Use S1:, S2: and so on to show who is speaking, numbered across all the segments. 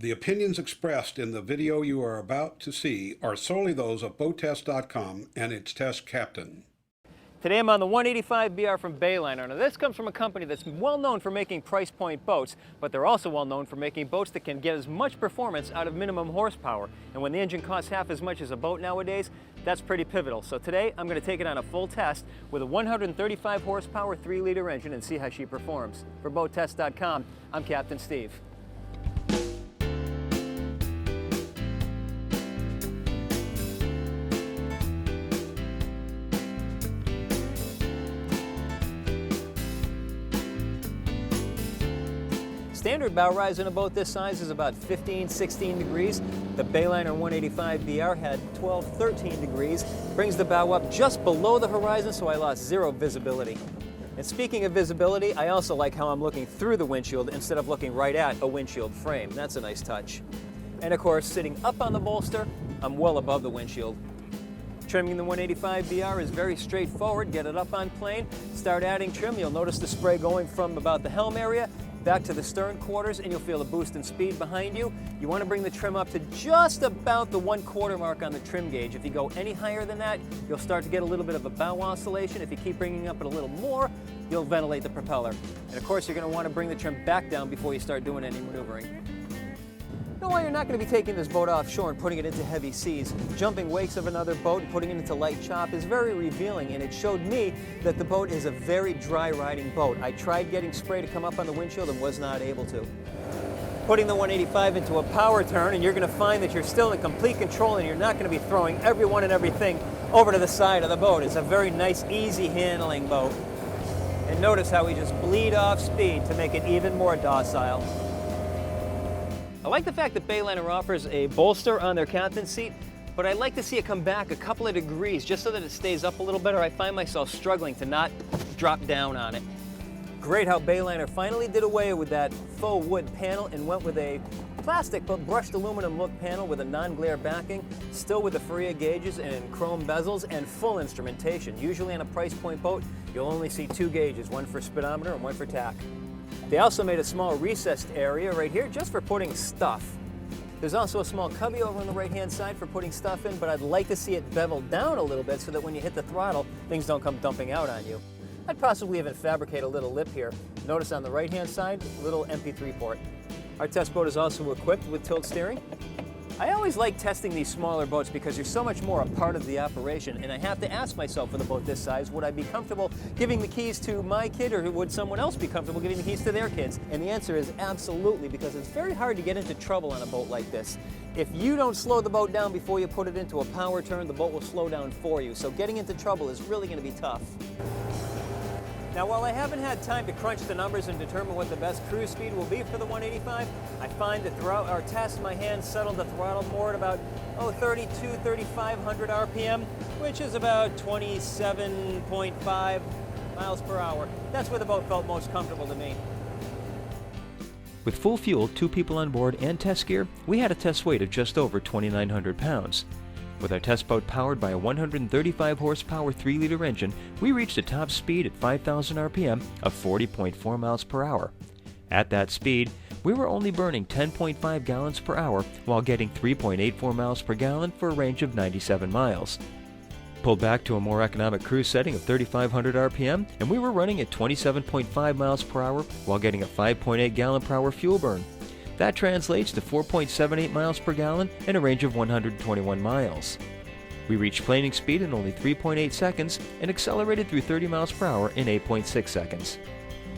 S1: The opinions expressed in the video you are about to see are solely those of BoatTest.com and its test captain.
S2: Today I'm on the 185 BR from Bayliner. Now this comes from a company that's well known for making price point boats, but they're also well known for making boats that can get as much performance out of minimum horsepower. And when the engine costs half as much as a boat nowadays, that's pretty pivotal. So today I'm going to take it on a full test with a 135 horsepower 3-liter engine and see how she performs. For BoatTest.com, I'm Captain Steve. Standard bow rise in a boat this size is about 15, 16 degrees. The Bayliner 185 BR had 12, 13 degrees. Brings the bow up just below the horizon, so I lost zero visibility. And speaking of visibility, I also like how I'm looking through the windshield instead of looking right at a windshield frame. That's a nice touch. And of course, sitting up on the bolster, I'm well above the windshield. Trimming the 185 BR is very straightforward. Get it up on plane, start adding trim. You'll notice the spray going from about the helm area back to the stern quarters, and you'll feel a boost in speed behind you. You want to bring the trim up to just about the 1/4 mark on the trim gauge. If you go any higher than that, you'll start to get a little bit of a bow oscillation. If you keep bringing up it a little more, you'll ventilate the propeller. And of course, you're going to want to bring the trim back down before you start doing any maneuvering. You know why you're not going to be taking this boat offshore and putting it into heavy seas? Jumping wakes of another boat and putting it into light chop is very revealing, and it showed me that the boat is a very dry riding boat. I tried getting spray to come up on the windshield and was not able to. Putting the 185 into a power turn, and you're going to find that you're still in complete control and you're not going to be throwing everyone and everything over to the side of the boat. It's a very nice, easy handling boat. And notice how we just bleed off speed to make it even more docile. I like the fact that Bayliner offers a bolster on their captain's seat, but I'd like to see it come back a couple of degrees just so that it stays up a little better. I find myself struggling to not drop down on it. Great how Bayliner finally did away with that faux wood panel and went with a plastic but brushed aluminum look panel with a non-glare backing, still with the Faria gauges and chrome bezels and full instrumentation. Usually on a price point boat, you'll only see 2 gauges, one for speedometer and one for tach. They also made a small recessed area right here just for putting stuff. There's also a small cubby over on the right-hand side for putting stuff in, but I'd like to see it beveled down a little bit so that when you hit the throttle, things don't come dumping out on you. I'd possibly even fabricate a little lip here. Notice on the right-hand side, little MP3 port. Our test boat is also equipped with tilt steering. I always like testing these smaller boats because you're so much more a part of the operation, and I have to ask myself with a boat this size, would I be comfortable giving the keys to my kid, or would someone else be comfortable giving the keys to their kids? And the answer is absolutely, because it's very hard to get into trouble on a boat like this. If you don't slow the boat down before you put it into a power turn, the boat will slow down for you. So getting into trouble is really going to be tough. Now, while I haven't had time to crunch the numbers and determine what the best cruise speed will be for the 185, I find that throughout our test, my hands settled the throttle more at about 3,500 RPM, which is about 27.5 miles per hour. That's where the boat felt most comfortable to me.
S3: With full fuel, 2 people on board, and test gear, we had a test weight of just over 2,900 pounds. With our test boat powered by a 135 horsepower 3-liter engine, we reached a top speed at 5,000 RPM of 40.4 miles per hour. At that speed, we were only burning 10.5 gallons per hour while getting 3.84 miles per gallon for a range of 97 miles. Pulled back to a more economic cruise setting of 3,500 RPM, and we were running at 27.5 miles per hour while getting a 5.8 gallon per hour fuel burn. That translates to 4.78 miles per gallon and a range of 121 miles. We reached planing speed in only 3.8 seconds and accelerated through 30 miles per hour in 8.6 seconds.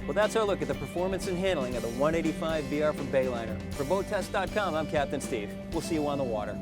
S2: Well, that's our look at the performance and handling of the 185 BR from Bayliner. For BoatTest.com, I'm Captain Steve. We'll see you on the water.